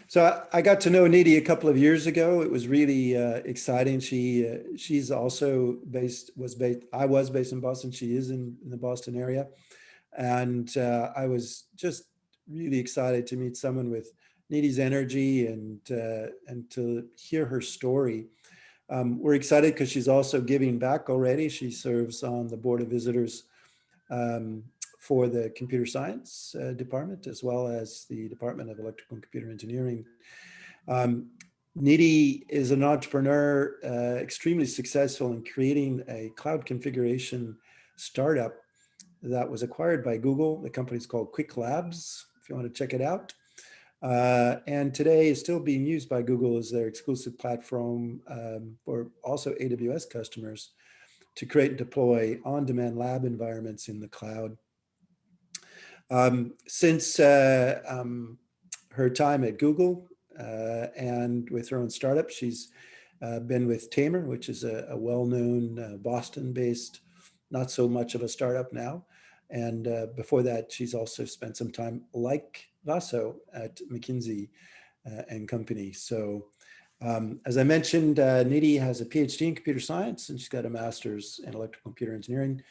So I got to know Nidhi a couple of years ago. It was really exciting. She's also I was based in Boston. She is in the Boston area. And I was just really excited to meet someone with Nidhi's energy and to hear her story. We're excited because she's also giving back already. She serves on the Board of Visitors for the computer science department, as well as the Department of Electrical and Computer Engineering. Nidhi is an entrepreneur, extremely successful in creating a cloud configuration startup that was acquired by Google. The company is called qwikLABS, if you want to check it out. And today is still being used by Google as their exclusive platform for also AWS customers to create and deploy on-demand lab environments in the cloud. Since her time at Google and with her own startup, she's been with Tamr, which is a well-known Boston-based, not so much of a startup now. And before that, she's also spent some time, like Vaso, at McKinsey and Company. So as I mentioned, Nidhi has a Ph.D. in computer science, and she's got a master's in electrical computer engineering.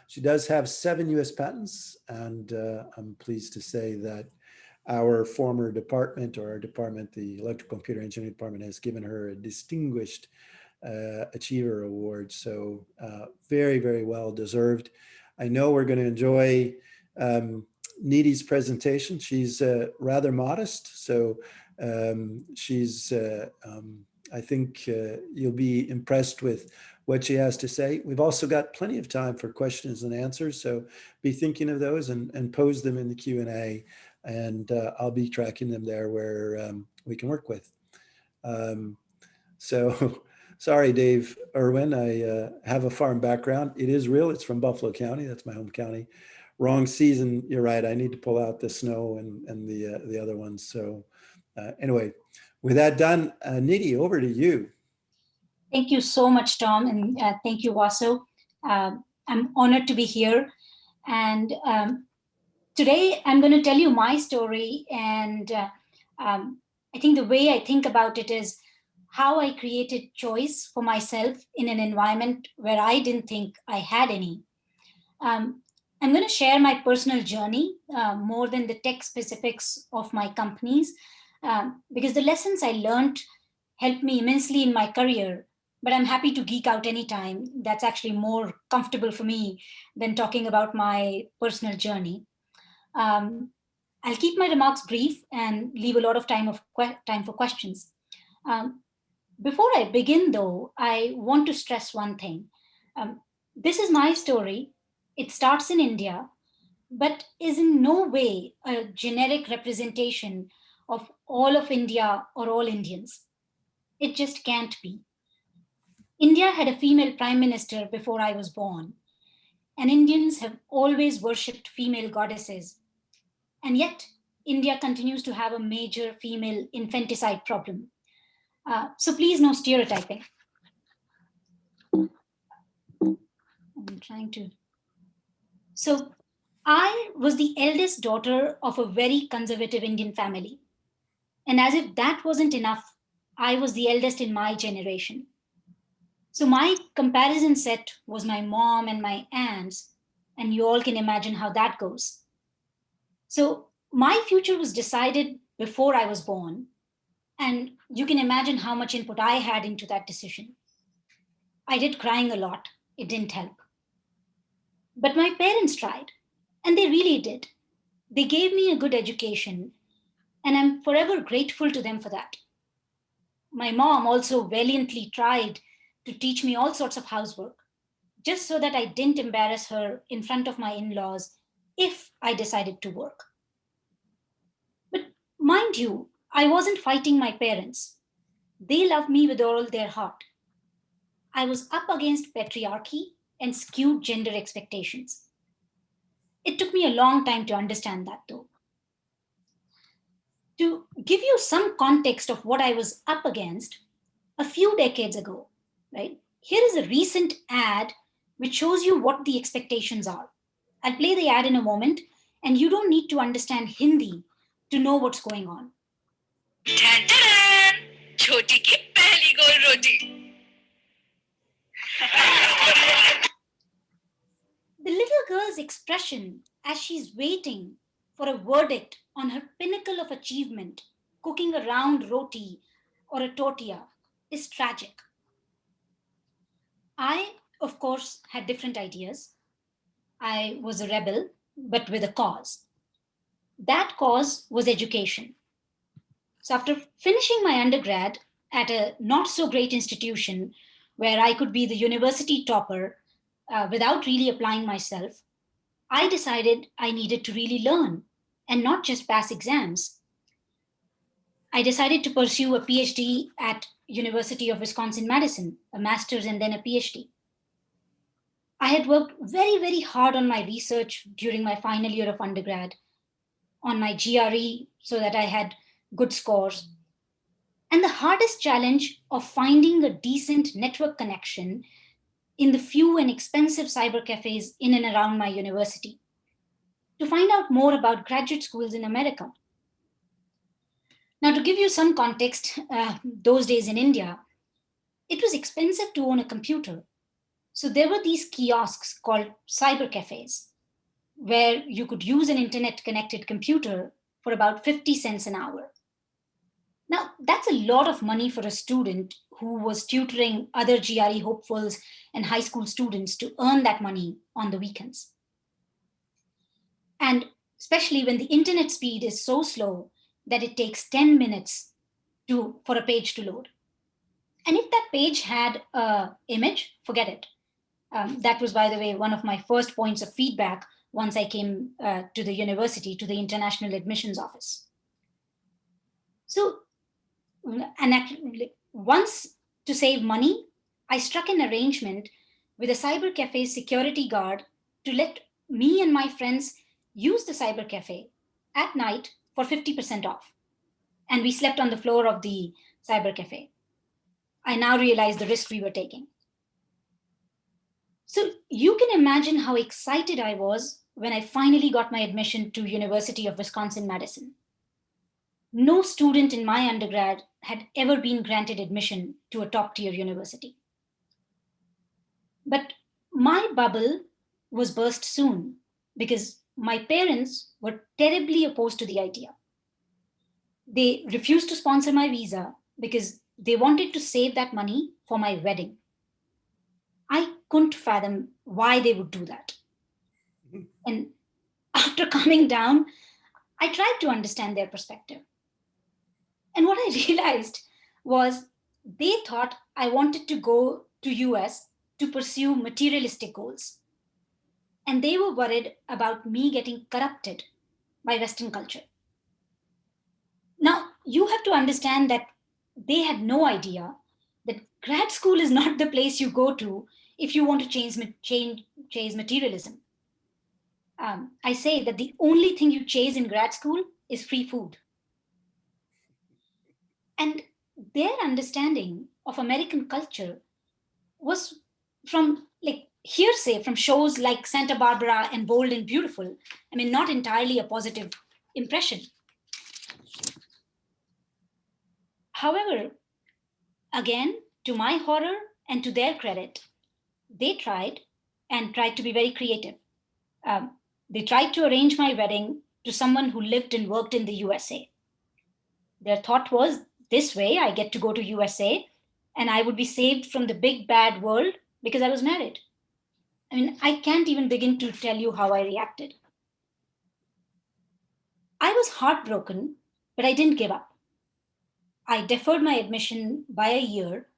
She does have 7 US patents, and I'm pleased to say that our former department, or our department, the Electrical Computer Engineering Department, has given her a Distinguished Achiever Award. So very, very well deserved. I know we're going to enjoy Nidhi's presentation. She's rather modest, so I think you'll be impressed with what she has to say. We've also got plenty of time for questions and answers, so be thinking of those and pose them in the Q&A, and I'll be tracking them there where we can work with. So sorry, Dave Irwin, I have a farm background. It is real, it's from Buffalo County, that's my home county. Wrong season, you're right, I need to pull out the snow and the other ones. So anyway, with that done, Nidhi, over to you. Thank you so much, Tom, and thank you, Vaso. I'm honored to be here. And today I'm going to tell you my story. And I think the way I think about it is how I created choice for myself in an environment where I didn't think I had any. I'm going to share my personal journey more than the tech specifics of my companies, because the lessons I learned helped me immensely in my career. But I'm happy to geek out anytime. That's actually more comfortable for me than talking about my personal journey. I'll keep my remarks brief and leave a lot of time for questions. Before I begin, though, I want to stress one thing. This is my story. It starts in India, but is in no way a generic representation of all of India or all Indians. It just can't be. India had a female prime minister before I was born, and Indians have always worshipped female goddesses. And yet, India continues to have a major female infanticide problem. So please, no stereotyping. I'm trying to. So I was the eldest daughter of a very conservative Indian family. And as if that wasn't enough, I was the eldest in my generation. So my comparison set was my mom and my aunts, and you all can imagine how that goes. So my future was decided before I was born, and you can imagine how much input I had into that decision. I did crying a lot. It didn't help. But my parents tried, and they really did. They gave me a good education, and I'm forever grateful to them for that. My mom also valiantly tried to teach me all sorts of housework, just so that I didn't embarrass her in front of my in-laws if I decided to work. But mind you, I wasn't fighting my parents. They loved me with all their heart. I was up against patriarchy and skewed gender expectations. It took me a long time to understand that, though. To give you some context of what I was up against, a few decades ago, right? Here is a recent ad which shows you what the expectations are. I'll play the ad in a moment, and you don't need to understand Hindi to know what's going on. 10 छोटी की पहली गोल रोटी. The little girl's expression as she's waiting for a verdict on her pinnacle of achievement, cooking a round roti or a tortilla, is tragic. I, of course, had different ideas. I was a rebel, but with a cause. That cause was education. So after finishing my undergrad at a not so great institution where I could be the university topper without really applying myself, I decided I needed to really learn and not just pass exams. I decided to pursue a PhD at University of Wisconsin Madison, a master's and then a PhD. I had worked very, very hard on my research during my final year of undergrad, on my GRE so that I had good scores. And the hardest challenge of finding a decent network connection in the few and expensive cyber cafes in and around my university to find out more about graduate schools in America. Now, to give you some context, those days in India, it was expensive to own a computer. So there were these kiosks called cyber cafes where you could use an internet connected computer for about 50 cents an hour. Now, that's a lot of money for a student who was tutoring other GRE hopefuls and high school students to earn that money on the weekends. And especially when the internet speed is so slow that it takes 10 minutes for a page to load. And if that page had an image, forget it. That was, by the way, one of my first points of feedback once I came to the university, to the International Admissions Office. So, and actually, once to save money, I struck an arrangement with a cyber cafe security guard to let me and my friends use the cyber cafe at night for 50% off. And we slept on the floor of the cyber cafe. I now realize the risk we were taking. So you can imagine how excited I was when I finally got my admission to University of Wisconsin Madison. No student in my undergrad had ever been granted admission to a top tier university. But my bubble was burst soon because my parents were terribly opposed to the idea. They refused to sponsor my visa because they wanted to save that money for my wedding. I couldn't fathom why they would do that. And after coming down, I tried to understand their perspective. And what I realized was they thought I wanted to go to US to pursue materialistic goals. And they were worried about me getting corrupted by Western culture. Now, you have to understand that they had no idea that grad school is not the place you go to if you want to chase materialism. I say that the only thing you chase in grad school is free food. And their understanding of American culture was from like hearsay from shows like Santa Barbara and Bold and Beautiful. I mean, not entirely a positive impression. However, again, to my horror and to their credit, they tried to be very creative. They tried to arrange my wedding to someone who lived and worked in the USA. Their thought was, this way I get to go to USA and I would be saved from the big bad world because I was married. I mean, I can't even begin to tell you how I reacted. I was heartbroken, but I didn't give up. I deferred my admission by a year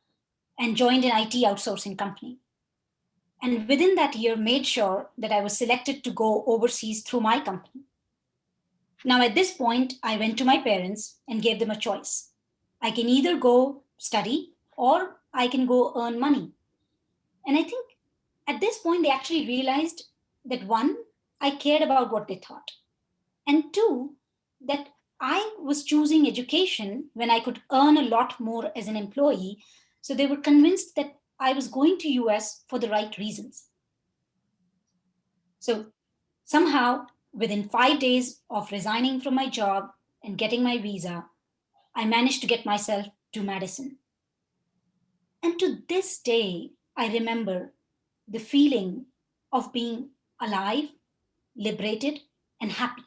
and joined an IT outsourcing company. And within that year, made sure that I was selected to go overseas through my company. Now, at this point, I went to my parents and gave them a choice. I can either go study or I can go earn money. And I think at this point, they actually realized that one, I cared about what they thought. And two, that I was choosing education when I could earn a lot more as an employee. So they were convinced that I was going to US for the right reasons. So somehow, within 5 days of resigning from my job and getting my visa, I managed to get myself to Madison. And to this day, I remember the feeling of being alive, liberated, and happy.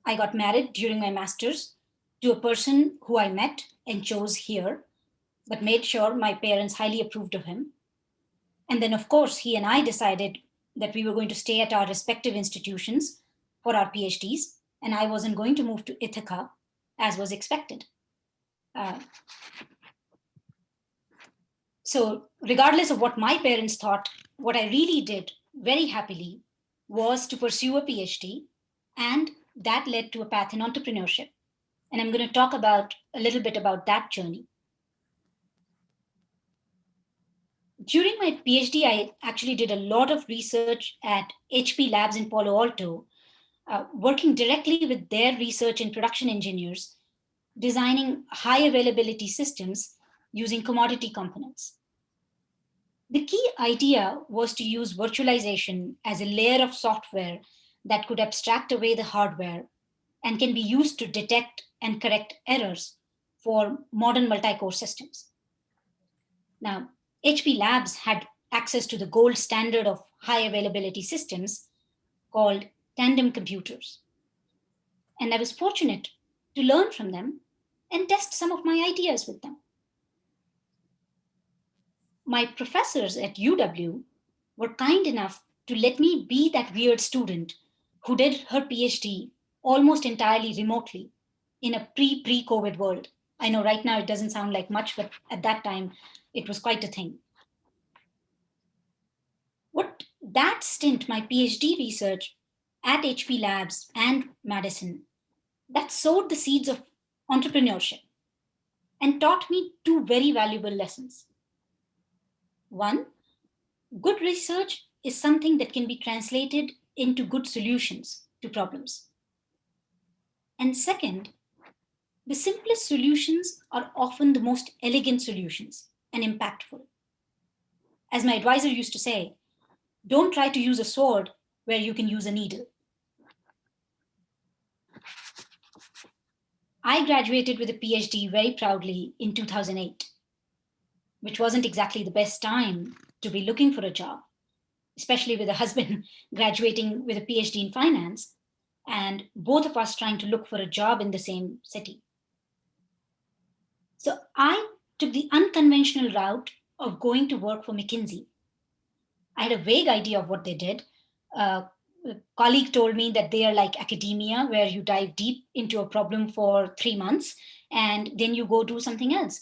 I got married during my master's to a person who I met and chose here, but made sure my parents highly approved of him. And then, of course, he and I decided that we were going to stay at our respective institutions for our PhDs, and I wasn't going to move to Ithaca as was expected. So regardless of what my parents thought, what I really did very happily was to pursue a PhD, and that led to a path in entrepreneurship. And I'm going to talk about a little bit about that journey. During my PhD, I actually did a lot of research at qwikLABS in Palo Alto, working directly with their research and production engineers, designing high availability systems using commodity components. The key idea was to use virtualization as a layer of software that could abstract away the hardware and can be used to detect and correct errors for modern multi-core systems. Now, qwikLABS had access to the gold standard of high availability systems called tandem computers. And I was fortunate to learn from them and test some of my ideas with them. My professors at UW were kind enough to let me be that weird student who did her PhD almost entirely remotely in a pre-COVID world. I know right now it doesn't sound like much, but at that time, it was quite a thing. What that stint, my PhD research at qwikLABS and Madison, that sowed the seeds of entrepreneurship and taught me two very valuable lessons. One, good research is something that can be translated into good solutions to problems. And second, the simplest solutions are often the most elegant solutions and impactful. As my advisor used to say, don't try to use a sword where you can use a needle. I graduated with a PhD very proudly in 2008, which wasn't exactly the best time to be looking for a job, especially with a husband graduating with a PhD in finance, and both of us trying to look for a job in the same city. So I took the unconventional route of going to work for McKinsey. I had a vague idea of what they did. A colleague told me that they are like academia, where you dive deep into a problem for 3 months and then you go do something else.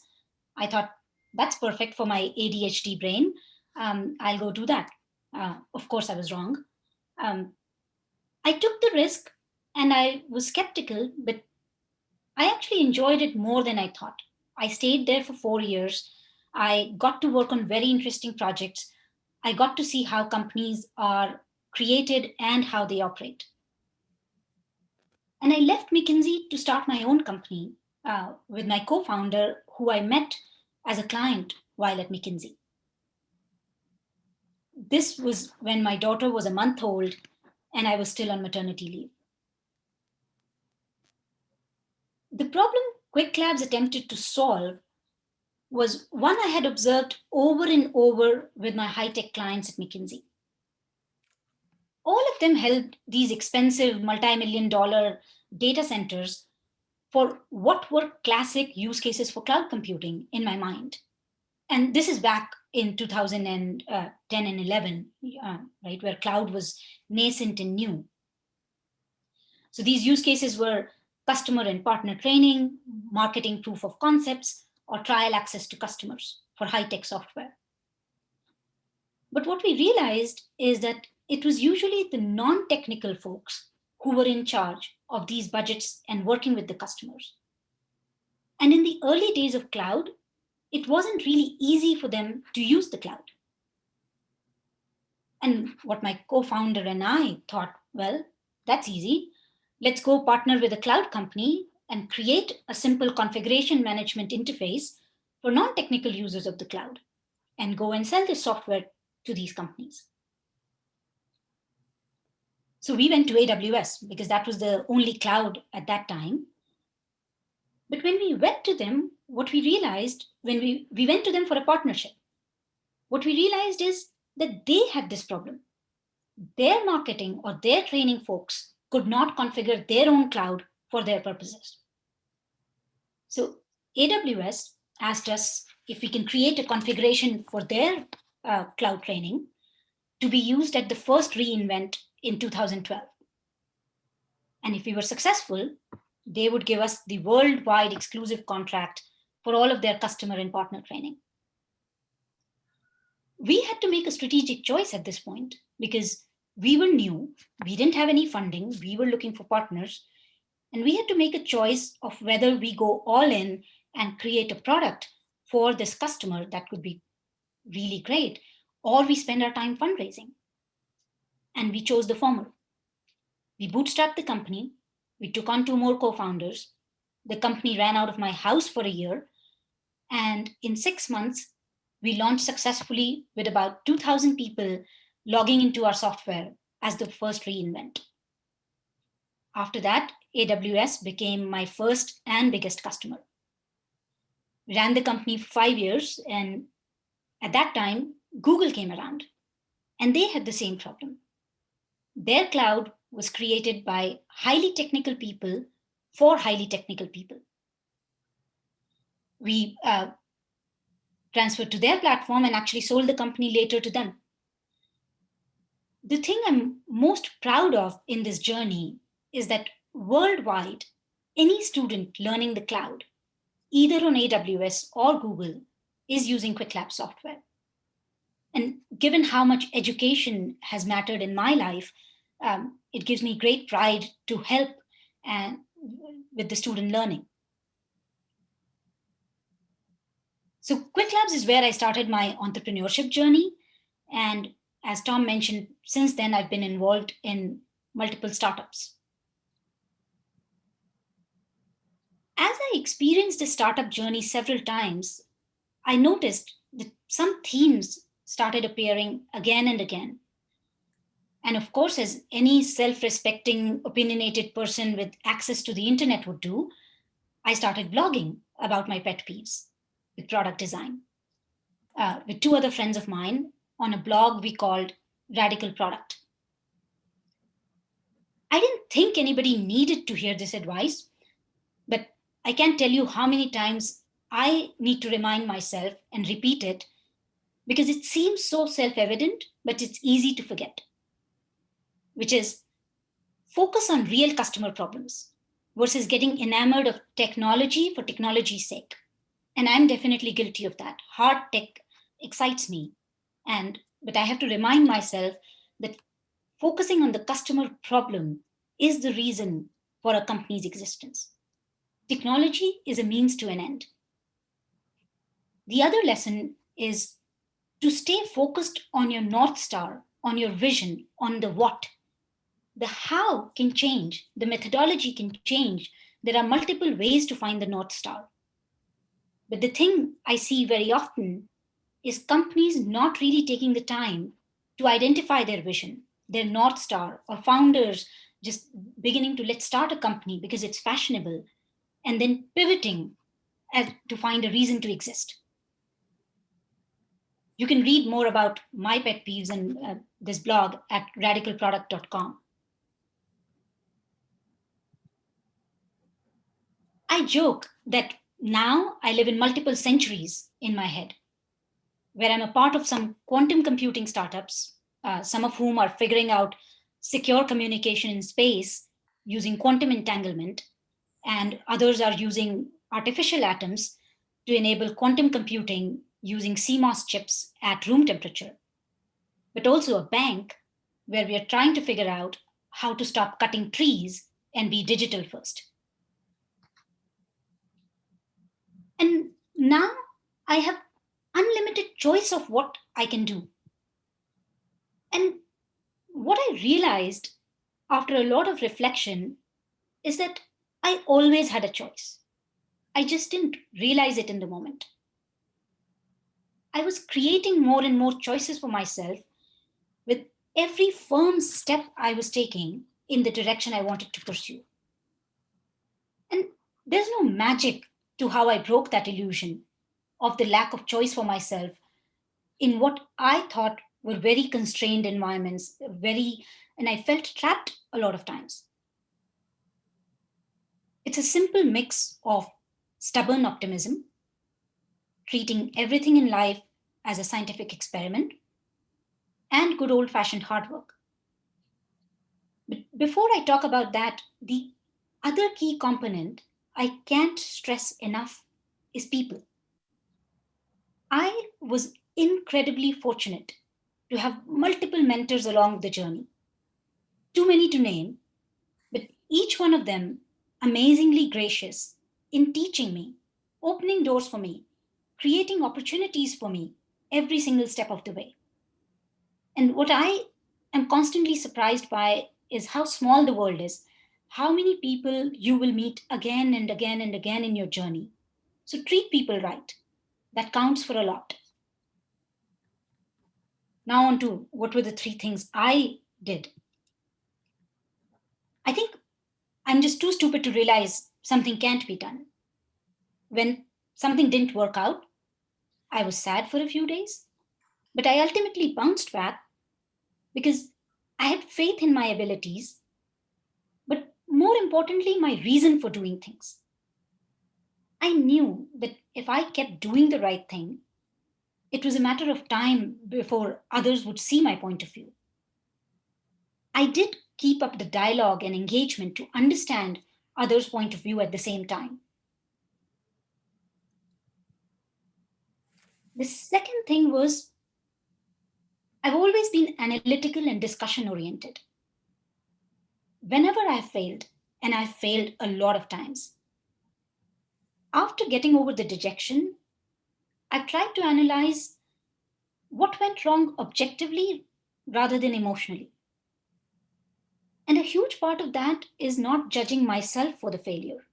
I thought, that's perfect for my ADHD brain. I'll go do that. Of course, I was wrong. I took the risk and I was skeptical, but I actually enjoyed it more than I thought. I stayed there for 4 years. I got to work on very interesting projects. I got to see how companies are created and how they operate. And I left McKinsey to start my own company with my co-founder, who I met as a client while at McKinsey. This was when my daughter was a month old and I was still on maternity leave. The problem qwikLABS attempted to solve was one I had observed over and over with my high-tech clients at McKinsey. All of them held these expensive multi-million-dollar data centers for what were classic use cases for cloud computing in my mind. And this is back in 2010 and 11, right, where cloud was nascent and new. So these use cases were customer and partner training, marketing proof of concepts, or trial access to customers for high-tech software. But what we realized is that it was usually the non-technical folks who were in charge of these budgets and working with the customers. And in the early days of cloud, it wasn't really easy for them to use the cloud. And what my co-founder and I thought, well, that's easy. Let's go partner with a cloud company and create a simple configuration management interface for non-technical users of the cloud and go and sell this software to these companies. So we went to AWS because that was the only cloud at that time. But when we went to them, what we realized when we went to them for a partnership, what we realized is that they had this problem. Their marketing or their training folks could not configure their own cloud for their purposes. So AWS asked us if we can create a configuration for their cloud training to be used at the first reInvent in 2012. And if we were successful, they would give us the worldwide exclusive contract for all of their customer and partner training. We had to make a strategic choice at this point because we were new, we didn't have any funding, we were looking for partners, and we had to make a choice of whether we go all in and create a product for this customer that could be really great, or we spend our time fundraising. And we chose the former. We bootstrapped the company. We took on 2 more co-founders. The company ran out of my house for a year. And in 6 months, we launched successfully with about 2,000 people logging into our software as the first reInvent. After that, AWS became my first and biggest customer. We ran the company for 5 years, and at that time, Google came around, and they had the same problem. Their cloud was created by highly technical people for highly technical people. We transferred to their platform and actually sold the company later to them. The thing I'm most proud of in this journey is that worldwide, any student learning the cloud, either on AWS or Google, is using qwikLABS software. And given how much education has mattered in my life, it gives me great pride to help with the student learning. So qwikLABS is where I started my entrepreneurship journey. And as Tom mentioned, since then, I've been involved in multiple startups. As I experienced the startup journey several times, I noticed that some themes started appearing again and again. And of course, as any self-respecting, opinionated person with access to the internet would do, I started blogging about my pet peeves with product design with 2 other friends of mine on a blog we called Radical Product. I didn't think anybody needed to hear this advice, but I can't tell you how many times I need to remind myself and repeat it because it seems so self-evident, but it's easy to forget, which is focus on real customer problems versus getting enamored of technology for technology's sake. And I'm definitely guilty of that. Hard tech excites me. But I have to remind myself that focusing on the customer problem is the reason for a company's existence. Technology is a means to an end. The other lesson is to stay focused on your North Star, on your vision, on the what. The how can change, the methodology can change. There are multiple ways to find the North Star. But the thing I see very often is companies not really taking the time to identify their vision, their North Star, or founders just beginning to let's start a company because it's fashionable, and then pivoting to find a reason to exist. You can read more about my pet peeves in this blog at radicalproduct.com. I joke that now I live in multiple centuries in my head, where I'm a part of some quantum computing startups, some of whom are figuring out secure communication in space using quantum entanglement, and others are using artificial atoms to enable quantum computing using CMOS chips at room temperature. But also a bank where we are trying to figure out how to stop cutting trees and be digital first. And now I have unlimited choice of what I can do. And what I realized after a lot of reflection is that I always had a choice. I just didn't realize it in the moment. I was creating more and more choices for myself with every firm step I was taking in the direction I wanted to pursue. And there's no magic to how I broke that illusion of the lack of choice for myself in what I thought were very constrained environments, and I felt trapped a lot of times. It's a simple mix of stubborn optimism, treating everything in life as a scientific experiment, and good old fashioned hard work. But before I talk about that, the other key component I can't stress enough is people. I was incredibly fortunate to have multiple mentors along the journey. Too many to name, but each one of them amazingly gracious in teaching me, opening doors for me, creating opportunities for me every single step of the way. And what I am constantly surprised by is how small the world is, how many people you will meet again and again and again in your journey. So treat people right. That counts for a lot. Now, on to what were the three things I did. I think I'm just too stupid to realize something can't be done. When something didn't work out, I was sad for a few days, but I ultimately bounced back because I had faith in my abilities, but more importantly, my reason for doing things. I knew that if I kept doing the right thing, it was a matter of time before others would see my point of view. I did keep up the dialogue and engagement to understand others' point of view at the same time. The second thing was I've always been analytical and discussion oriented. Whenever I failed, and I failed a lot of times, after getting over the dejection, I've tried to analyze what went wrong objectively rather than emotionally. And a huge part of that is not judging myself for the failure.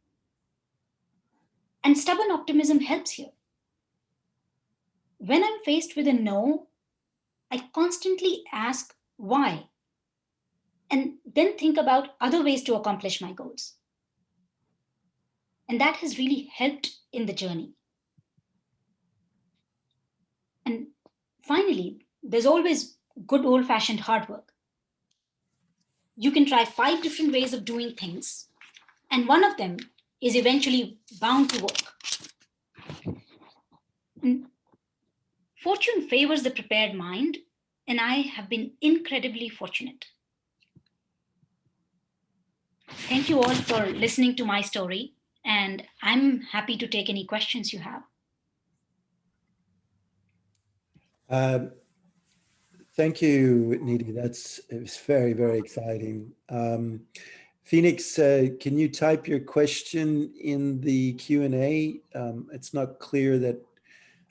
And stubborn optimism helps here. When I'm faced with a no, I constantly ask why, and then think about other ways to accomplish my goals. And that has really helped in the journey. And finally, there's always good old fashioned hard work. You can try 5 different ways of doing things, and one of them is eventually bound to work. And fortune favors the prepared mind, and I have been incredibly fortunate. Thank you all for listening to my story, and I'm happy to take any questions you have. Thank you, Nidhi. It was very, very exciting. Phoenix, can you type your question in the Q&A? It's not clear that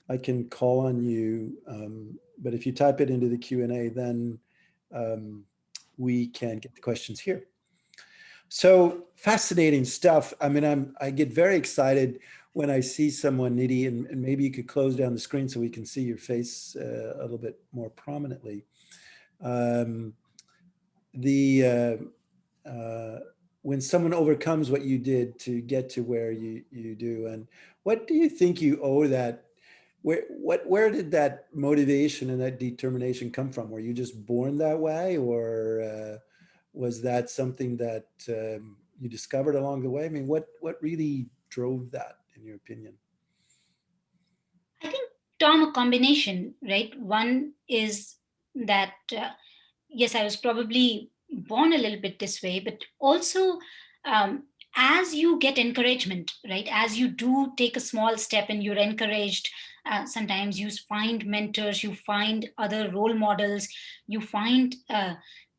I can call on you, but if you type it into the Q&A, then we can get the questions here. So fascinating stuff. I mean, I get very excited when I see someone, Nidhi, and maybe you could close down the screen so we can see your face a little bit more prominently. When someone overcomes what you did to get to where you do, and what do you think you owe that? Where did that motivation and that determination come from? Were you just born that way, or was that something that you discovered along the way? I mean, what really drove that, in your opinion? I think, Tom, a combination, right? One is that, yes, I was probably born a little bit this way, but also as you get encouragement, right? As you do take a small step and you're encouraged, sometimes you find mentors, you find other role models, you find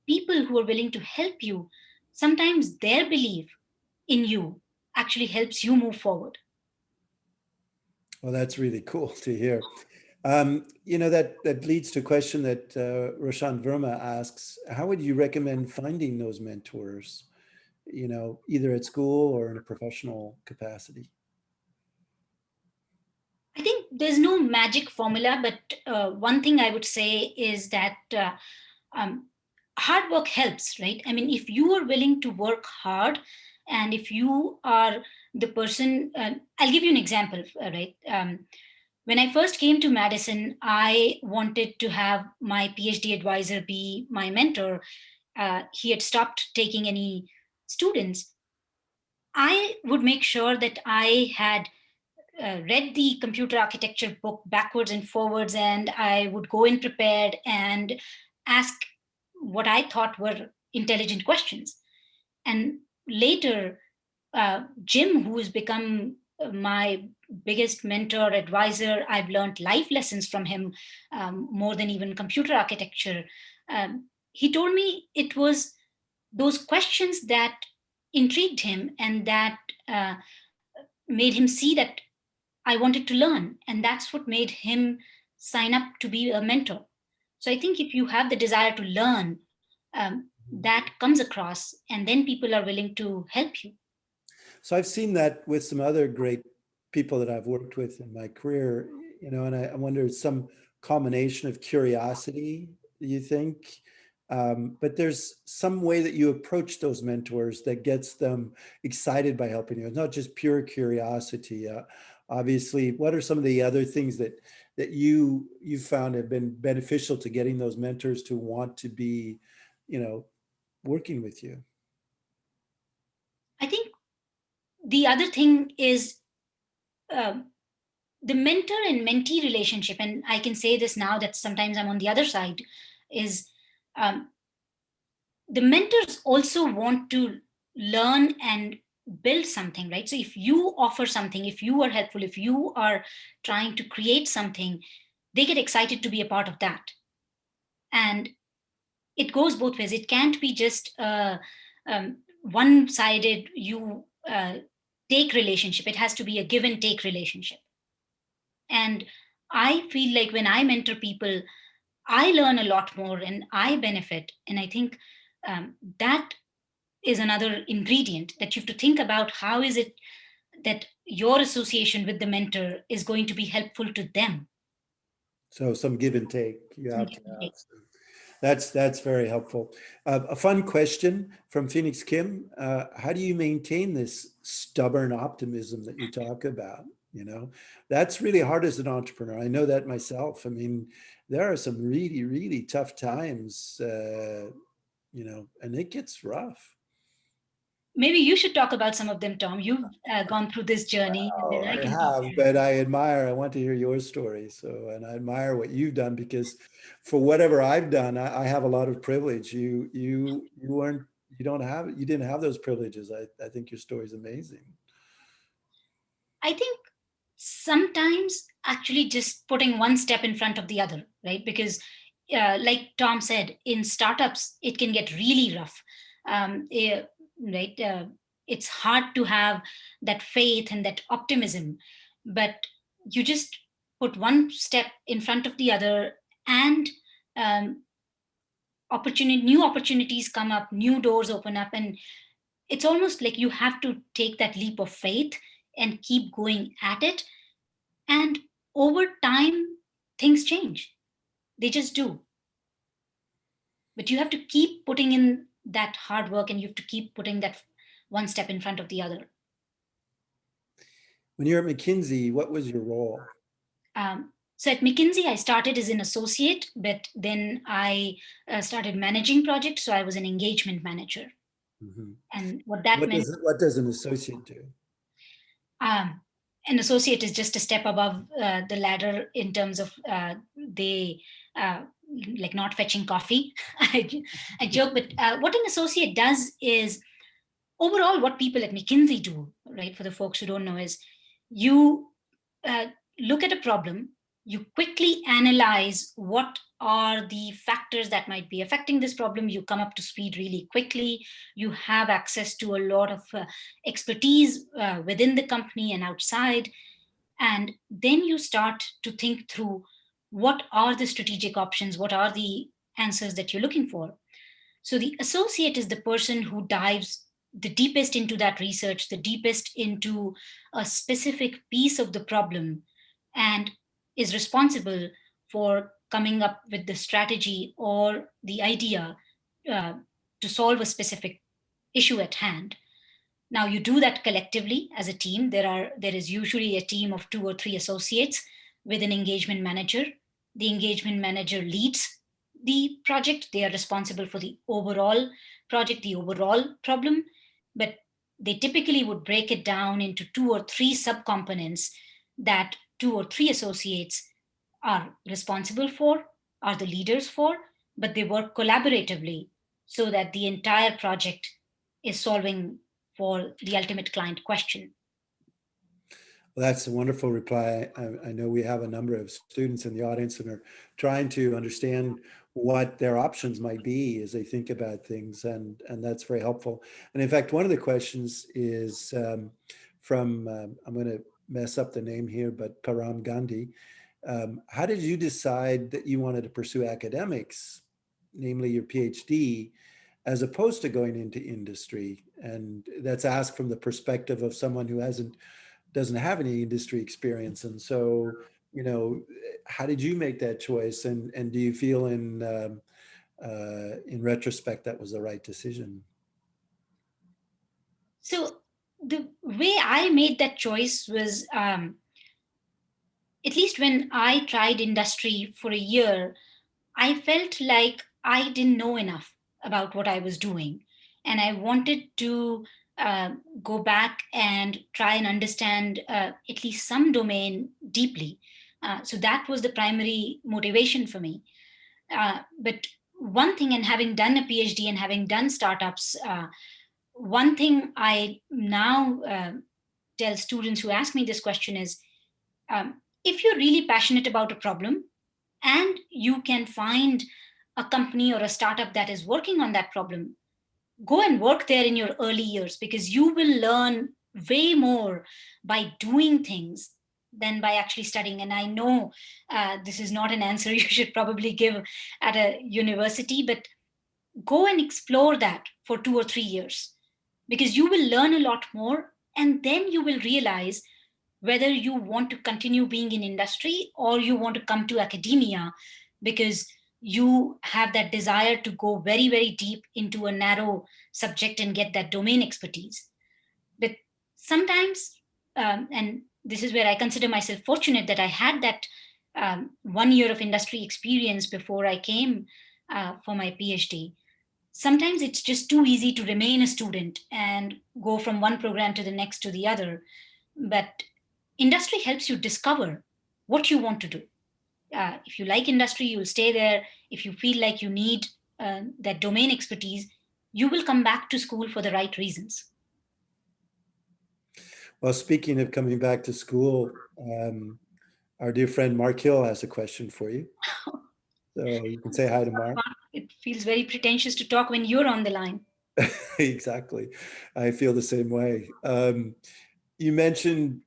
people who are willing to help you. Sometimes their belief in you actually helps you move forward. Well, that's really cool to hear. You know, that leads to a question that Roshan Verma asks: how would you recommend finding those mentors, you know, either at school or in a professional capacity? I think there's no magic formula, but one thing I would say is that hard work helps, right? I mean, if you are willing to work hard, and if you are the person, I'll give you an example, right? When I first came to Madison, I wanted to have my PhD advisor be my mentor. He had stopped taking any students. I would make sure that I had read the computer architecture book backwards and forwards, and I would go in prepared and ask what I thought were intelligent questions. And later, Jim, who has become my biggest mentor, advisor, I've learned life lessons from him, more than even computer architecture. He told me it was those questions that intrigued him and that made him see that I wanted to learn. And that's what made him sign up to be a mentor. So I think if you have the desire to learn, that comes across, and then people are willing to help you. So I've seen that with some other great people that I've worked with in my career, and I wonder some combination of curiosity, you think, but there's some way that you approach those mentors that gets them excited by helping you. It's not just pure curiosity. Obviously, what are some of the other things that you found have been beneficial to getting those mentors to want to be, working with you? I think the other thing is the mentor and mentee relationship, and I can say this now that sometimes I'm on the other side, is um, the mentors also want to learn and build something, right? So if you offer something, if you are helpful, if you are trying to create something, they get excited to be a part of that. And it goes both ways. It can't be just one-sided you take relationship. It has to be a give and take relationship. And I feel like when I mentor people, I learn a lot more and I benefit. And I think that is another ingredient that you have to think about. How is it that your association with the mentor is going to be helpful to them? So some give and take you Some have give to and have. take. That's very helpful. A fun question from Phoenix Kim. How do you maintain this stubborn optimism that you talk about? That's really hard as an entrepreneur. I know that myself. I mean, there are some really, really tough times, and it gets rough. Maybe you should talk about some of them, Tom. You've gone through this journey, and Oh, then I I can have, but I want to hear your story. So, and I admire what you've done because for whatever I've done, I have a lot of privilege. You didn't have those privileges. I think your story is amazing. I think sometimes actually just putting one step in front of the other, right? Because, like Tom said, in startups, it can get really rough, right? It's hard to have that faith and that optimism, but you just put one step in front of the other, and um, new opportunities come up, new doors open up, and it's almost like you have to take that leap of faith and keep going at it. And over time, things change. They just do. But you have to keep putting in that hard work, and you have to keep putting that one step in front of the other. When you're at McKinsey, what was your role? So at McKinsey, I started as an associate, but then I started managing projects. So I was an engagement manager. Mhm. And what that meant, What does an associate do? um, an associate is just a step above the ladder in terms of they like not fetching coffee. I joke, but what an associate does is overall what people at McKinsey do, right? For the folks who don't know, is you uh, look at a problem, you quickly analyze what are the factors that might be affecting this problem. You come up to speed really quickly. You have access to a lot of expertise within the company and outside. And then you start to think through what are the strategic options, what are the answers that you're looking for. So the associate is the person who dives the deepest into that research, the deepest into a specific piece of the problem, and is responsible for coming up with the strategy or the idea uh, to solve a specific issue at hand. Now you do that collectively as a team. There is usually a team of 2 or 3 associates with an engagement manager. The engagement manager leads the project. They are responsible for the overall project, the overall problem, but they typically would break it down into 2 or 3 subcomponents that 2 or 3 associates are responsible for, are the leaders for, but they work collaboratively so that the entire project is solving for the ultimate client question. Well, that's a wonderful reply. I know we have a number of students in the audience and are trying to understand what their options might be as they think about things, and that's very helpful. And in fact, one of the questions is from, I'm going to mess up the name here, but Param Gandhi. How did you decide that you wanted to pursue academics, namely your PhD, as opposed to going into industry? And that's asked from the perspective of someone who doesn't have any industry experience. And so, you know, how did you make that choice? And do you feel in retrospect that was the right decision? So the way I made that choice was, at least when I tried industry for a year, I felt like I didn't know enough about what I was doing. And I wanted to go back and try and understand at least some domain deeply. So that was the primary motivation for me. But one thing, and having done a PhD and having done startups, one thing I now tell students who ask me this question is, if you're really passionate about a problem and you can find a company or a startup that is working on that problem, go and work there in your early years, because you will learn way more by doing things than by actually studying. And I know this is not an answer you should probably give at a university, but go and explore that for 2 or 3 years, because you will learn a lot more, and then you will realize whether you want to continue being in industry or you want to come to academia, because you have that desire to go very, very deep into a narrow subject and get that domain expertise. But sometimes, and this is where I consider myself fortunate that I had that 1 year of industry experience before I came for my PhD. Sometimes it's just too easy to remain a student and go from one program to the next to the other. But industry helps you discover what you want to do. If you like industry, you'll stay there. If you feel like you need that domain expertise, you will come back to school for the right reasons. Well, speaking of coming back to school, our dear friend Mark Hill has a question for you. So you can say hi to Mark. It feels very pretentious to talk when you're on the line. Exactly. I feel the same way. You mentioned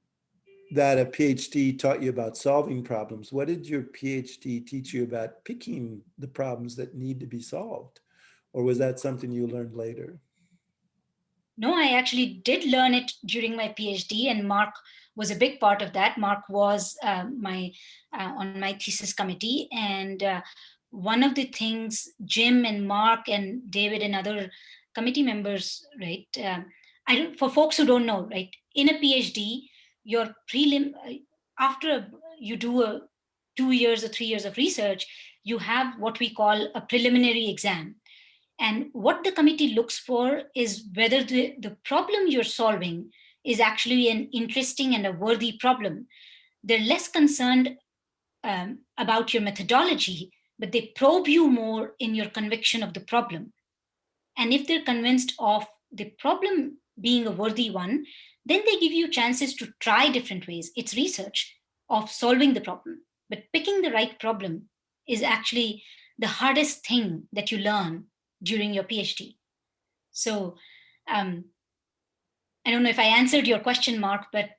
that a PhD taught you about solving problems. What did your PhD teach you about picking the problems that need to be solved? Or was that something you learned later? No, I actually did learn it during my PhD, and Mark was a big part of that. Mark was my on my thesis committee, and one of the things Jim and Mark and David and other committee members, right? I don't, for folks who don't know, right? In a PhD, your prelim after you do a 2 years or 3 years of research, you have what we call a preliminary exam. And what the committee looks for is whether the problem you're solving is actually an interesting and a worthy problem. They're less concerned about your methodology, but they probe you more in your conviction of the problem. And if they're convinced of the problem being a worthy one, then they give you chances to try different ways. It's research of solving the problem. But picking the right problem is actually the hardest thing that you learn during your PhD. So um, I don't know if I answered your question, Mark, but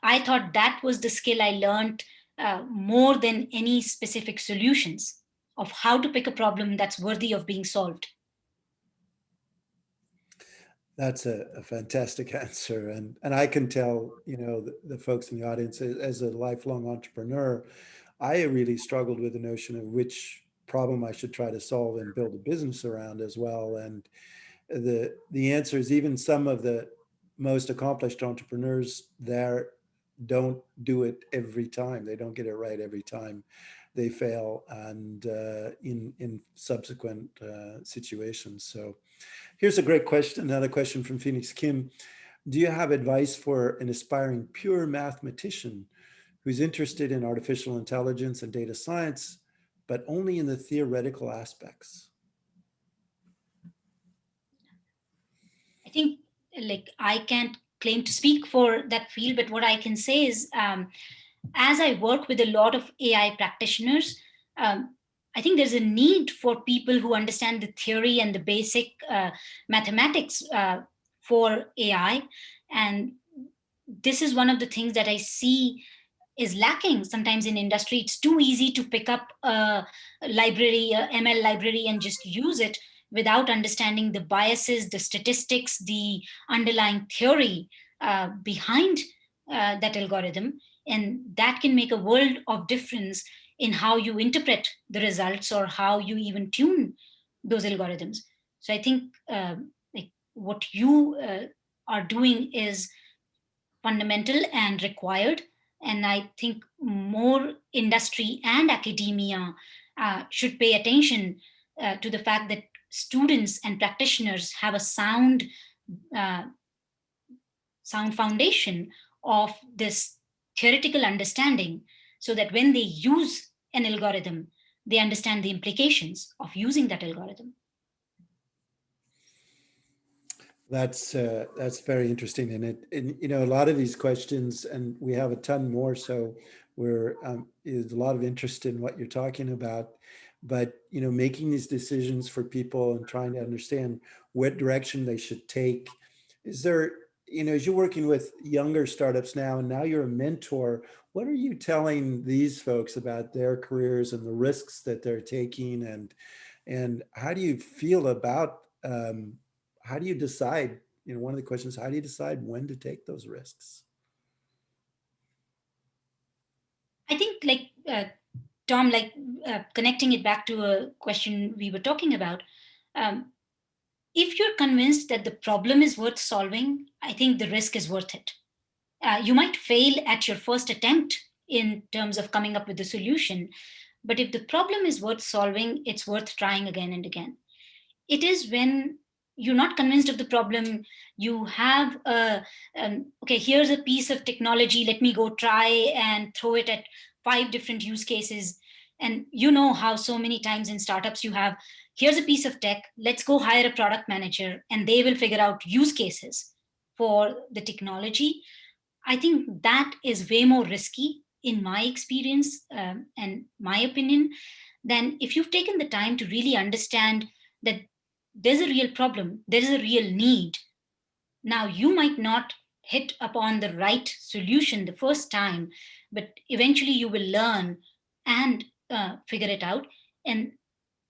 I thought that was the skill I learned more than any specific solutions of how to pick a problem that's worthy of being solved. That's a fantastic answer. And I can tell, you know, the folks in the audience, as a lifelong entrepreneur, I really struggled with the notion of which problem I should try to solve and build a business around as well. And the answer is even some of the most accomplished entrepreneurs there don't do it every time. They don't get it right every time. They fail, and in subsequent situations. So here's a great question, another question from Phoenix Kim. Do you have advice for an aspiring pure mathematician who's interested in artificial intelligence and data science, but only in the theoretical aspects? I think, like, I can't claim to speak for that field, but what I can say is, as I work with a lot of AI practitioners, I think there's a need for people who understand the theory and the basic mathematics for AI. And this is one of the things that I see is lacking sometimes in industry. It's too easy to pick up a library, a ML library, and just use it without understanding the biases, the statistics, the underlying theory behind that algorithm. And that can make a world of difference in how you interpret the results or how you even tune those algorithms. So I think like what you are doing is fundamental and required. And I think more industry and academia should pay attention to the fact that students and practitioners have a uh, sound foundation of this theoretical understanding, so that when they use an algorithm, they understand the implications of using that algorithm. That's very interesting, and you know, a lot of these questions, and we have a ton more. So we're there's a lot of interest in what you're talking about, but you know, making these decisions for people and trying to understand what direction they should take. Is there, you know, as you're working with younger startups now, and now you're a mentor, what are you telling these folks about their careers and the risks that they're taking, and how do you feel about how do you decide, you know, one of the questions, how do you decide when to take those risks? I think, like, Tom, like, connecting it back to a question we were talking about, um, if you're convinced that the problem is worth solving, I think the risk is worth it. You might fail at your first attempt in terms of coming up with a solution, but if the problem is worth solving, it's worth trying again and again. It is when you're not convinced of the problem, you have a, okay, here's a piece of technology, let me go try and throw it at 5 different use cases. And you know how so many times in startups you have, here's a piece of tech, let's go hire a product manager and they will figure out use cases for the technology. I think that is way more risky in my experience, and my opinion, than if you've taken the time to really understand that there's a real problem, there is a real need. Now, you might not hit upon the right solution the first time, but eventually you will learn and figure it out. And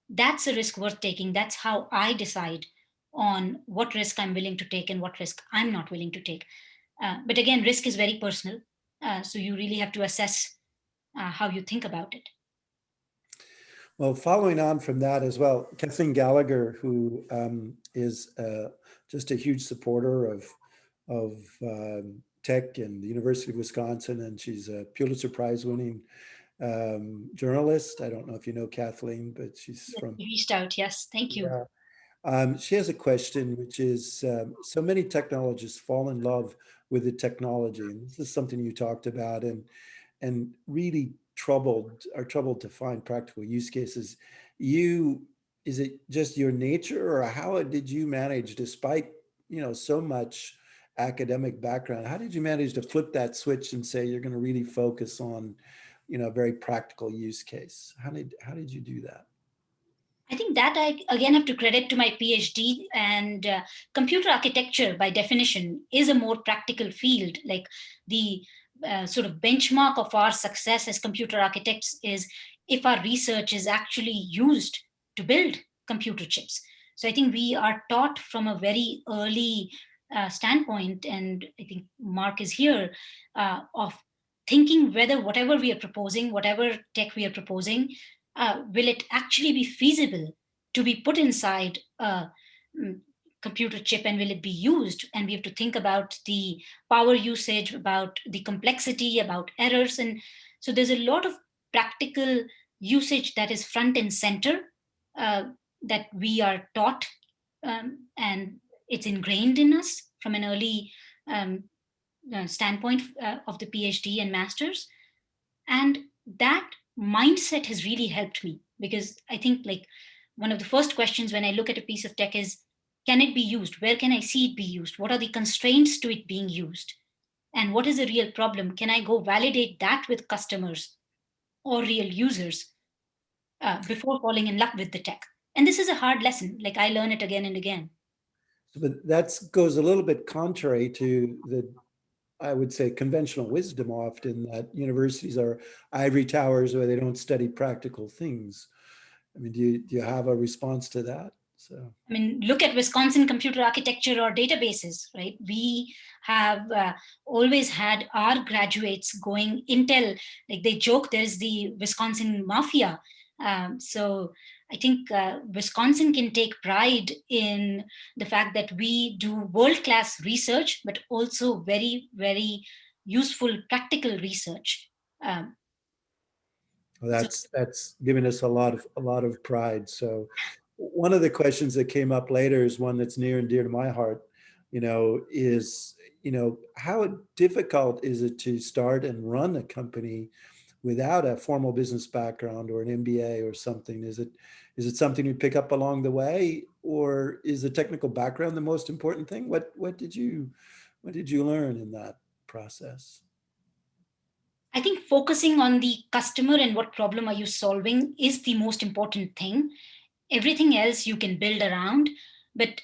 that's a risk worth taking. That's how I decide on what risk I'm willing to take and what risk I'm not willing to take. But again, risk is very personal. So you really have to assess how you think about it. Well, following on from that as well, Kathleen Gallagher, who is just a huge supporter of tech and the University of Wisconsin, and she's a Pulitzer Prize winning journalist. I don't know if you know Kathleen, but she's from. You reached out, yes, thank you. Yeah. She has a question, which is, so many technologists fall in love with the technology, and this is something you talked about, and really are troubled to find practical use cases. Is it just your nature, or how did you manage, despite, you know, so much academic background, how did you manage to flip that switch and say you're going to really focus on, you know, a very practical use case? How did you do that? I think that I again have to credit to my PhD, and computer architecture by definition is a more practical field. Like, the sort of benchmark of our success as computer architects is if our research is actually used to build computer chips. So I think we are taught from a very early standpoint, and I think Mark is here, of thinking whether whatever we are proposing, whatever tech we are proposing, will it actually be feasible to be put inside a computer chip and will it be used? And we have to think about the power usage, about the complexity, about errors. And so there's a lot of practical usage that is front and center uh, that we are taught, and it's ingrained in us from an early um, standpoint of the PhD and masters. And that mindset has really helped me, because I think like one of the first questions when I look at a piece of tech is, can it be used? Where can I see it be used? What are the constraints to it being used? And what is the real problem? Can I go validate that with customers or real users before falling in love with the tech? And this is a hard lesson. Like I learn it again and again. But that goes a little bit contrary to the, I would say, conventional wisdom often, that universities are ivory towers where they don't study practical things. I mean, do you have a response to that? So, I mean, look at Wisconsin computer architecture or databases, right? We have always had our graduates going Intel, like they joke, there's the Wisconsin mafia. So I think Wisconsin can take pride in the fact that we do world-class research, but also very, very useful practical research. Um, well, so that's given us a lot of pride. So one of the questions that came up later is one that's near and dear to my heart, is, how difficult is it to start and run a company without a formal business background or an MBA or something? Is it something you pick up along the way, or is the technical background the most important thing? What did you learn in that process? I think focusing on the customer and what problem are you solving is the most important thing. Everything else you can build around, but,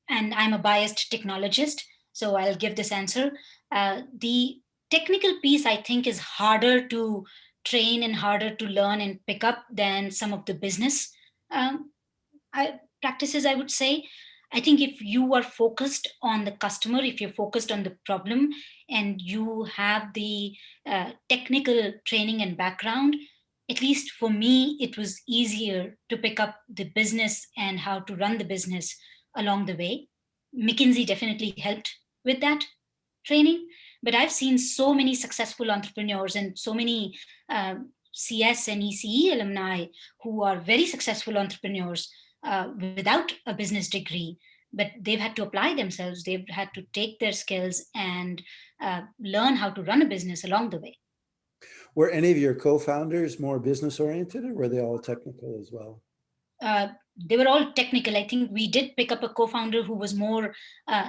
and I'm a biased technologist, so I'll give this answer. The technical piece, I think, is harder to train and harder to learn and pick up than some of the business um, practices, I would say. I think if you are focused on the customer, if you're focused on the problem, and you have the technical training and background, at least for me, it was easier to pick up the business and how to run the business along the way. McKinsey definitely helped with that training, but I've seen so many successful entrepreneurs and so many CS and ECE alumni who are very successful entrepreneurs without a business degree, but they've had to apply themselves. They've had to take their skills and learn how to run a business along the way. Were any of your co-founders more business oriented, or were they all technical as well? They were all technical. I think we did pick up a co-founder who was more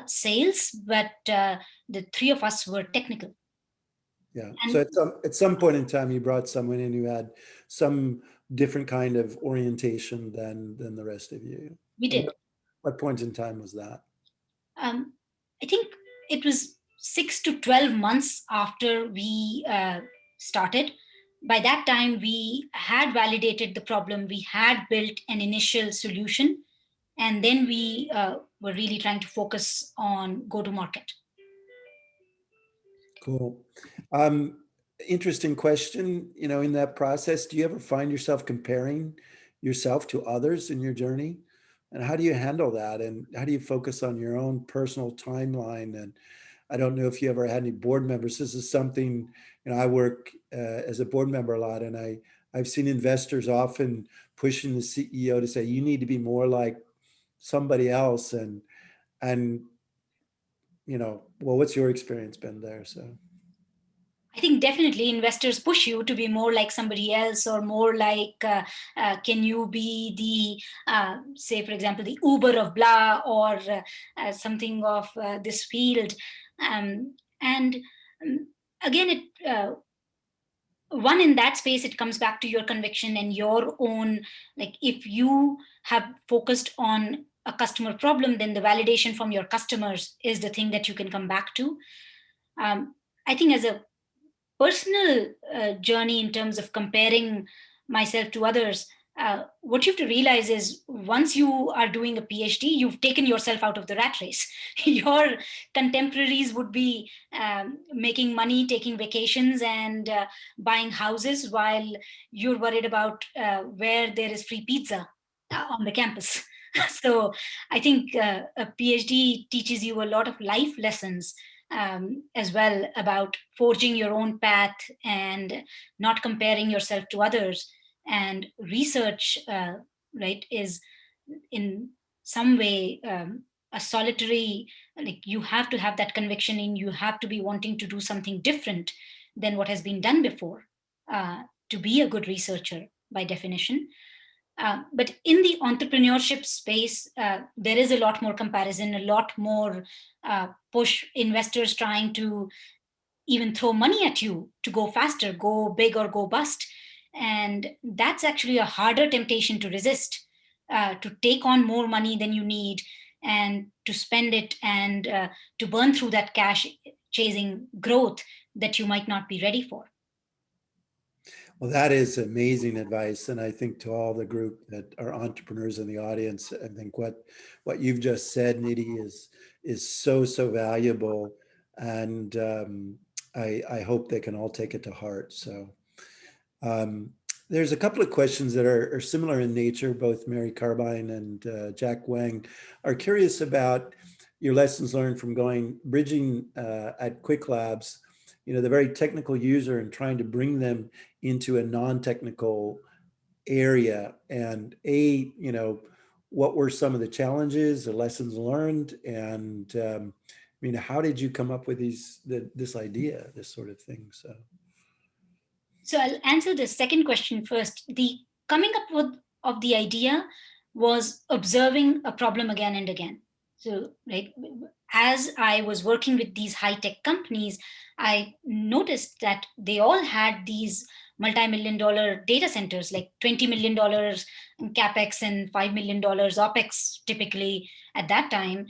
sales, but the three of us were technical. Yeah. And So at some point in time, you brought someone in who had some different kind of orientation than the rest of you. we And did. what point in time was that? I think it was 6 to 12 months after we started. By that time, we had validated the problem, we had built an initial solution, and then we were really trying to focus on go to market. Cool. Interesting question. In that process, do you ever find yourself comparing yourself to others in your journey? And how do you handle that? And how do you focus on your own personal timeline? And I don't know if you ever had any board members. This is something, I work as a board member a lot, and I've seen investors often pushing the CEO to say, you need to be more like somebody else. And well, what's your experience been there? So I think definitely investors push you to be more like somebody else, or more like, can you be the, say, for example, the Uber of blah, or something of this field. And again, one, in that space, it comes back to your conviction and your own, like if you have focused on a customer problem, then the validation from your customers is the thing that you can come back to. I think as a personal journey in terms of comparing myself to others, what you have to realize is once you are doing a PhD, you've taken yourself out of the rat race. Your contemporaries would be making money, taking vacations, and buying houses, while you're worried about where there is free pizza on the campus. So I think a PhD teaches you a lot of life lessons as well about forging your own path and not comparing yourself to others. And research, right, is in some way a solitary, like you have to have that conviction in, you have to be wanting to do something different than what has been done before to be a good researcher by definition. But in the entrepreneurship space, there is a lot more comparison, a lot more push, investors trying to even throw money at you to go faster, go big or go bust. And that's actually a harder temptation to resist, to take on more money than you need and to spend it and to burn through that cash chasing growth that you might not be ready for. Well, that is amazing advice. And I think to all the group that are entrepreneurs in the audience, I think what you've just said, Nidhi, is so valuable. And I hope they can all take it to heart. So there's a couple of questions that are similar in nature. Both Mary Carbine and Jack Wang are curious about your lessons learned from bridging at qwikLABS, the very technical user and trying to bring them into a non-technical area. And what were some of the challenges, the lessons learned, and how did you come up with this idea, this sort of thing? So I'll answer the second question first. The coming up with of the idea was observing a problem again and again. So, right, as I was working with these high-tech companies, I noticed that they all had these multi-million-dollar data centers, like $20 million capex and $5 million opex, typically at that time,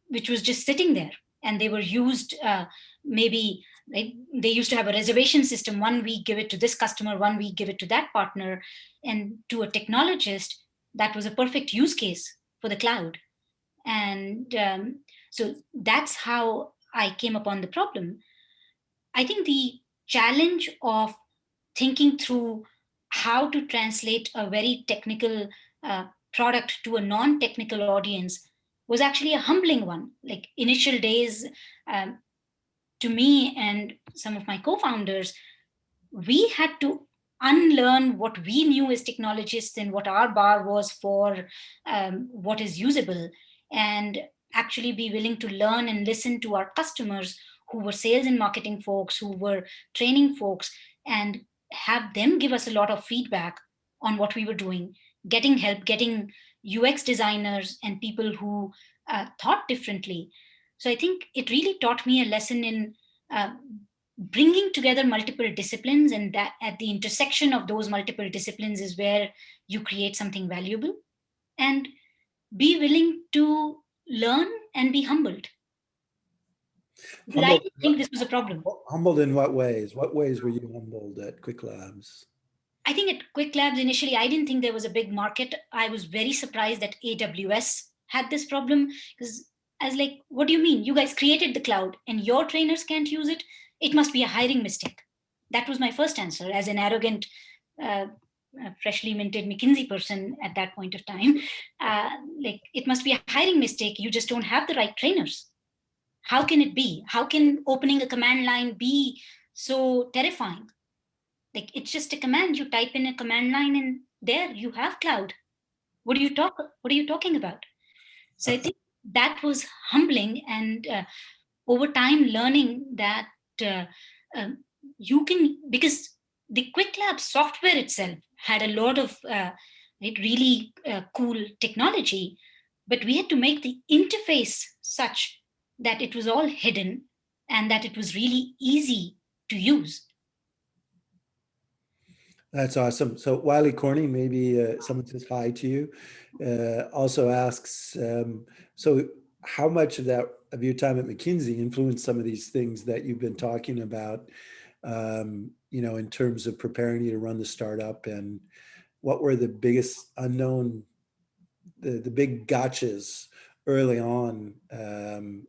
which was just sitting there, and they were used maybe. Right? They used to have a reservation system. 1 week give it to this customer, 1 week give it to that partner. And to a technologist, that was a perfect use case for the cloud. And so that's how I came upon the problem. I think the challenge of thinking through how to translate a very technical product to a non-technical audience was actually a humbling one. Like initial days, um, to me and some of my co-founders, we had to unlearn what we knew as technologists and what our bar was for what is usable, and actually be willing to learn and listen to our customers who were sales and marketing folks, who were training folks, and have them give us a lot of feedback on what we were doing, getting help, getting UX designers and people who thought differently. So I think it really taught me a lesson in uh, bringing together multiple disciplines, and that at the intersection of those multiple disciplines is where you create something valuable, and be willing to learn and be humbled. But I Humbled, didn't think this was a problem. humbled in what ways? What ways were you humbled at qwikLABS? I think at qwikLABS initially, I didn't think there was a big market. I was very surprised that AWS had this problem, because I was like, what do you mean? You guys created the cloud and your trainers can't use it? It must be a hiring mistake. That was my first answer as an arrogant, uh, freshly minted McKinsey person at that point of time. Like, it must be a hiring mistake. You just don't have the right trainers. How can it be? How can opening a command line be so terrifying? Like, it's just a command. You type in a command line and there you have cloud. What are you talking about? So I think that was humbling, and over time learning that uh, um, you can, because the qwikLABS software itself had a lot of really cool technology, but we had to make the interface such that it was all hidden and that it was really easy to use. That's awesome. So Wiley Corney, maybe someone says hi to you, also asks, so how much of your time at McKinsey influenced some of these things that you've been talking about, in terms of preparing you to run the startup, and what were the biggest unknown, the big gotchas early on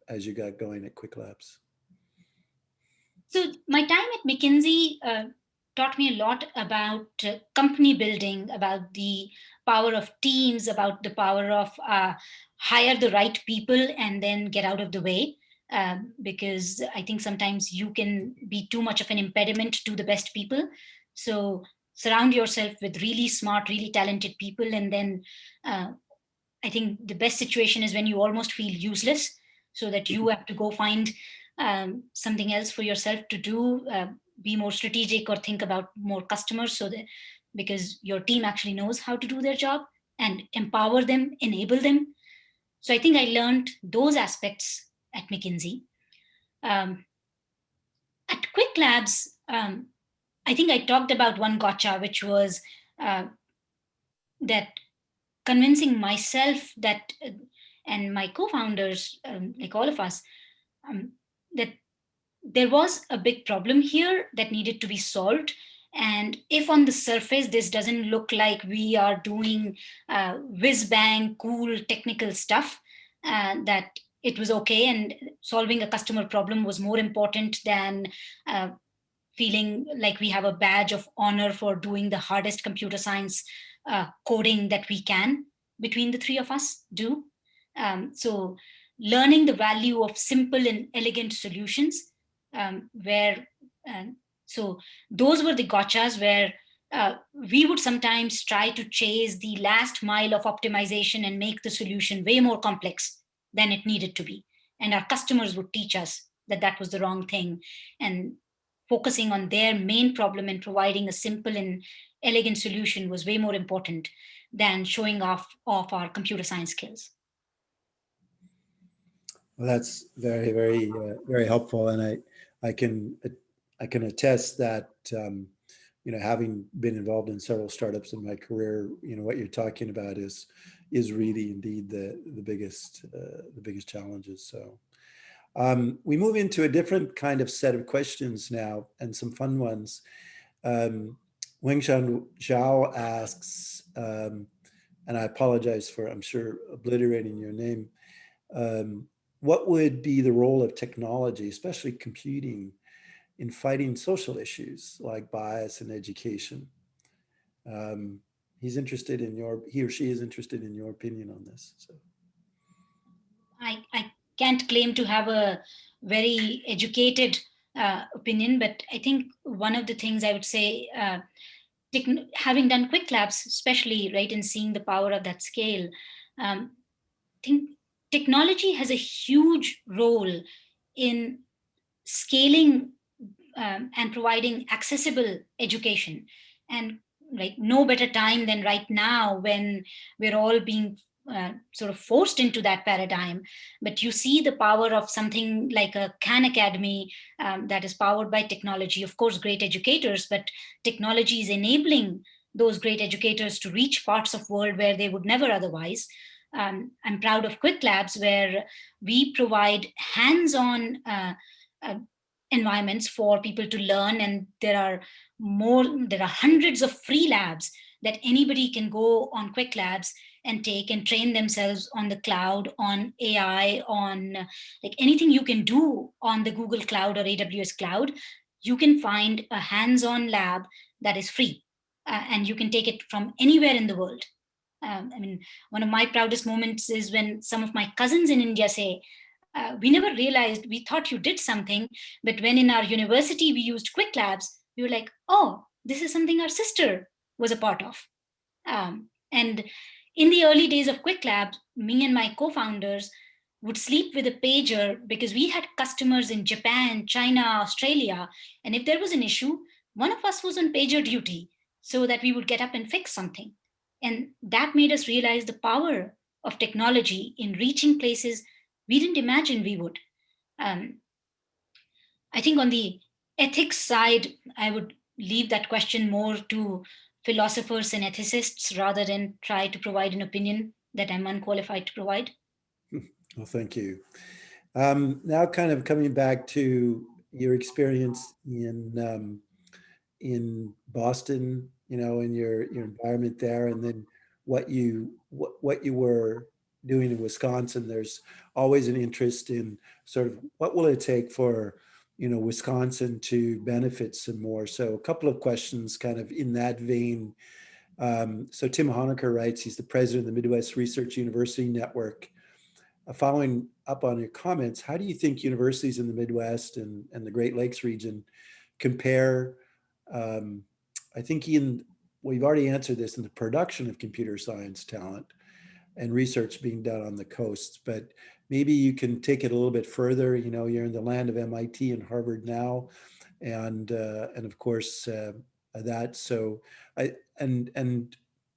as you got going at qwikLABS? So my time at McKinsey taught me a lot about company building, about the power of teams, about the power of hire the right people and then get out of the way. Because I think sometimes you can be too much of an impediment to the best people. So surround yourself with really smart, really talented people. And then I think the best situation is when you almost feel useless, so that you have to go find something else for yourself to do, be more strategic or think about more customers, so that because your team actually knows how to do their job, and empower them, enable them. So I think I learned those aspects at McKinsey. Um, at qwikLABS, I think I talked about one gotcha, which was that convincing myself that, and my co-founders, like all of us, um, that there was a big problem here that needed to be solved. And if on the surface this doesn't look like we are doing whiz bang cool technical stuff, that it was okay, and solving a customer problem was more important than feeling like we have a badge of honor for doing the hardest computer science coding that we can, between the three of us do. So learning the value of simple and elegant solutions, where so those were the gotchas where we would sometimes try to chase the last mile of optimization and make the solution way more complex than it needed to be. And our customers would teach us that that was the wrong thing. And focusing on their main problem and providing a simple and elegant solution was way more important than showing off our computer science skills. Well, that's very, very, very helpful, and I can attest that having been involved in several startups in my career, what you're talking about is really indeed the biggest challenges. So we move into a different kind of set of questions now, and some fun ones. Wengshan Zhao asks, and I apologize for, I'm sure, obliterating your name. What would be the role of technology, especially computing, in fighting social issues like bias in education? He or she is interested in your opinion on this. So I can't claim to have a very educated opinion, but I think one of the things I would say, having done qwikLABS, especially, right, and seeing the power of that scale, I think technology has a huge role in scaling and providing accessible education. And right, no better time than right now, when we're all being sort of forced into that paradigm. But you see the power of something like a Khan Academy that is powered by technology. Of course, great educators, but technology is enabling those great educators to reach parts of world where they would never otherwise. I'm proud of qwikLABS, where we provide hands-on environments for people to learn, and there are hundreds of free labs that anybody can go on qwikLABS and take and train themselves on the cloud, on AI, on like anything you can do on the Google Cloud or AWS Cloud. You can find a hands-on lab that is free, and you can take it from anywhere in the world. I mean, one of my proudest moments is when some of my cousins in India say, we never realized, we thought you did something, but when in our university we used qwikLABS, we were like, oh, this is something our sister was a part of. And in the early days of qwikLABS, me and my co-founders would sleep with a pager because we had customers in Japan, China, Australia. And if there was an issue, one of us was on pager duty so that we would get up and fix something. And that made us realize the power of technology in reaching places we didn't imagine we would. I think on the ethics side, I would leave that question more to philosophers and ethicists rather than try to provide an opinion that I'm unqualified to provide. Well, thank you. Now, kind of coming back to your experience in Boston, in your environment there, and then what you were doing in Wisconsin. There's always an interest in sort of what will it take for Wisconsin to benefit some more. So a couple of questions kind of in that vein. So Tim Honecker writes, he's the president of the Midwest Research University Network. Following up on your comments, how do you think universities in the Midwest and the Great Lakes region compare? I think we've already answered this in the production of computer science talent and research being done on the coasts, but maybe you can take it a little bit further. You know, you're in the land of MIT and Harvard now, and of course that. So and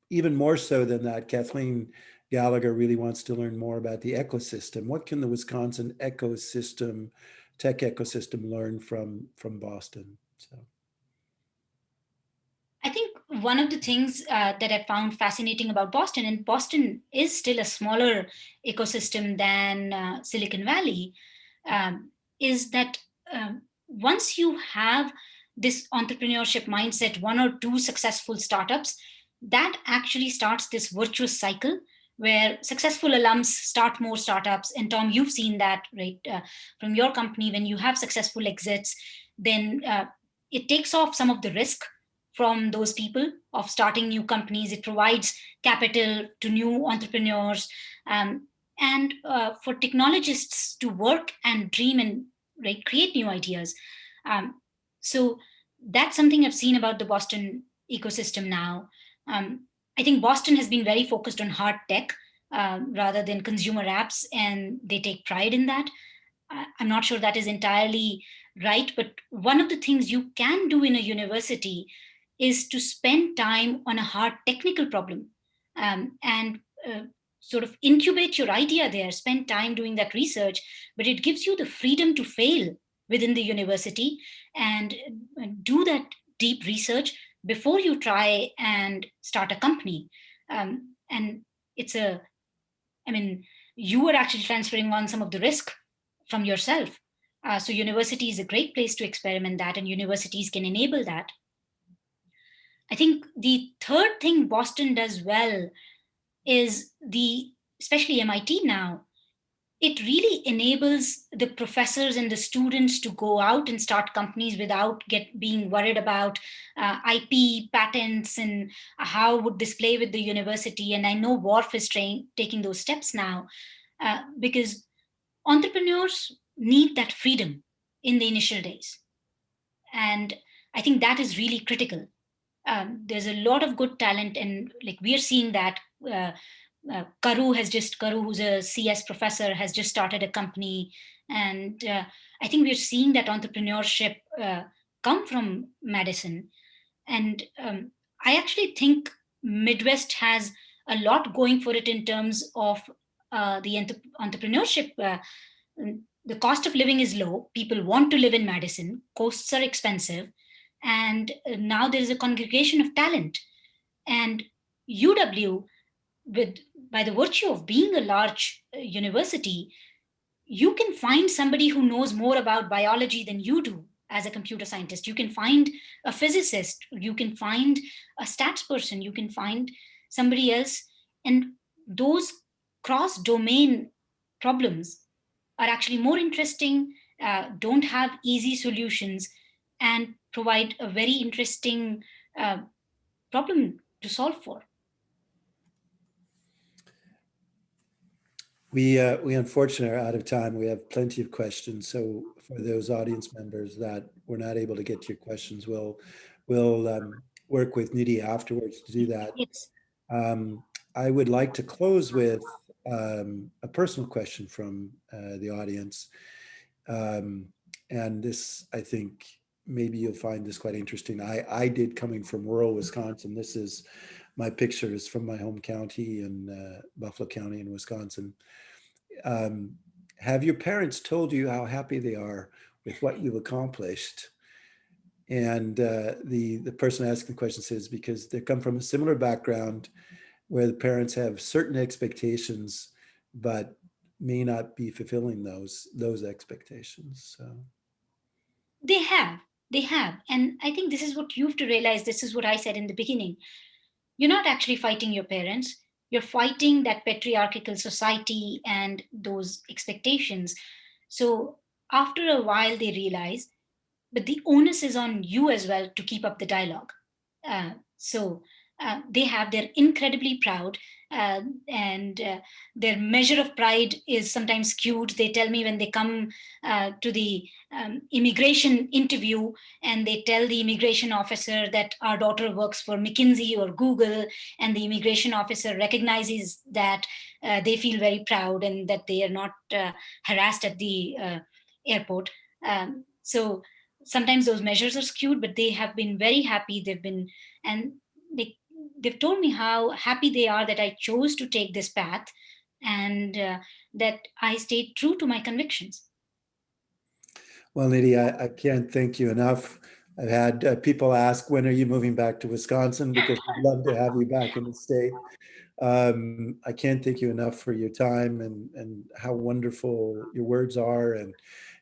even more so than that, Kathleen Gallagher really wants to learn more about the ecosystem. What can the Wisconsin ecosystem, tech ecosystem, learn from Boston? So. I think one of the things that I found fascinating about Boston, and Boston is still a smaller ecosystem than Silicon Valley, is that once you have this entrepreneurship mindset, one or two successful startups, that actually starts this virtuous cycle where successful alums start more startups. And Tom, you've seen that, right, from your company. When you have successful exits, then it takes off some of the risk from those people of starting new companies. It provides capital to new entrepreneurs, and for technologists to work and dream and, right, create new ideas. So that's something I've seen about the Boston ecosystem now. I think Boston has been very focused on hard tech rather than consumer apps, and they take pride in that. I'm not sure that is entirely right, but one of the things you can do in a university is to spend time on a hard technical problem, and sort of incubate your idea there, spend time doing that research, but it gives you the freedom to fail within the university and do that deep research before you try and start a company. And I mean, you are actually transferring on some of the risk from yourself. So university is a great place to experiment that, and universities can enable that. I think the third thing Boston does well is especially MIT now, it really enables the professors and the students to go out and start companies without being worried about IP patents and how would this play with the university. And I know WARF is taking those steps now, because entrepreneurs need that freedom in the initial days. And I think that is really critical. There's a lot of good talent, and like we are seeing that Karu, who's a CS professor, has just started a company, and I think we're seeing that entrepreneurship come from Madison. And I actually think Midwest has a lot going for it in terms of the entrepreneurship. The cost of living is low. People want to live in Madison. Costs are expensive, and now there is a congregation of talent. And UW, with by the virtue of being a large university, you can find somebody who knows more about biology than you do as a computer scientist. You can find a physicist, you can find a stats person, you can find somebody else. And those cross domain problems are actually more interesting, don't have easy solutions, and provide a very interesting problem to solve for. We unfortunately are out of time. We have plenty of questions. So for those audience members that were not able to get to your questions, we'll work with Nidhi afterwards to do that. Yes. I would like to close with a personal question from the audience. And this, I think, maybe you'll find this quite interesting. I did, coming from rural Wisconsin. This is, my picture is from my home county in Buffalo County in Wisconsin. Have your parents told you how happy they are with what you've accomplished? And the person asking the question says, because they come from a similar background where the parents have certain expectations, but may not be fulfilling those expectations. So. They have. And I think this is what you have to realize. This is what I said in the beginning. You're not actually fighting your parents. You're fighting that patriarchal society and those expectations. So after a while, they realize, but the onus is on you as well to keep up the dialogue. So they have, they're incredibly proud. And their measure of pride is sometimes skewed. They tell me when they come to the immigration interview, and they tell the immigration officer that our daughter works for McKinsey or Google, and the immigration officer recognizes that, they feel very proud and that they are not harassed at the airport. So sometimes those measures are skewed, but they have been very happy. They've been, and they've told me how happy they are that I chose to take this path, and that I stayed true to my convictions. Well, Nidhi, I can't thank you enough. I've had people ask, when are you moving back to Wisconsin? Because we'd love to have you back in the state. I can't thank you enough for your time and how wonderful your words are. And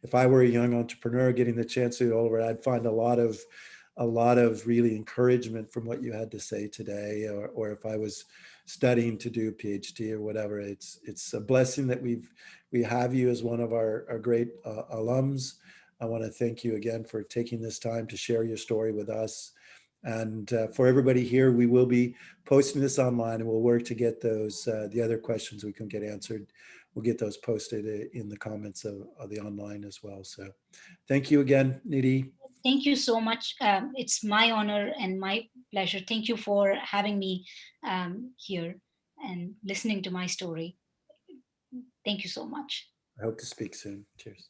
if I were a young entrepreneur getting the chance to go over, I'd find a lot of really encouragement from what you had to say today. Or if I was studying to do a PhD or whatever, it's a blessing that we have you as one of our great alums. I want to thank you again for taking this time to share your story with us. And for everybody here, we will be posting this online, and we'll work to get those, the other questions we can get answered. We'll get those posted in the comments of the online as well. So thank you again, Nidhi. Thank you so much. It's my honor and my pleasure. Thank you for having me here and listening to my story. Thank you so much. I hope to speak soon. Cheers.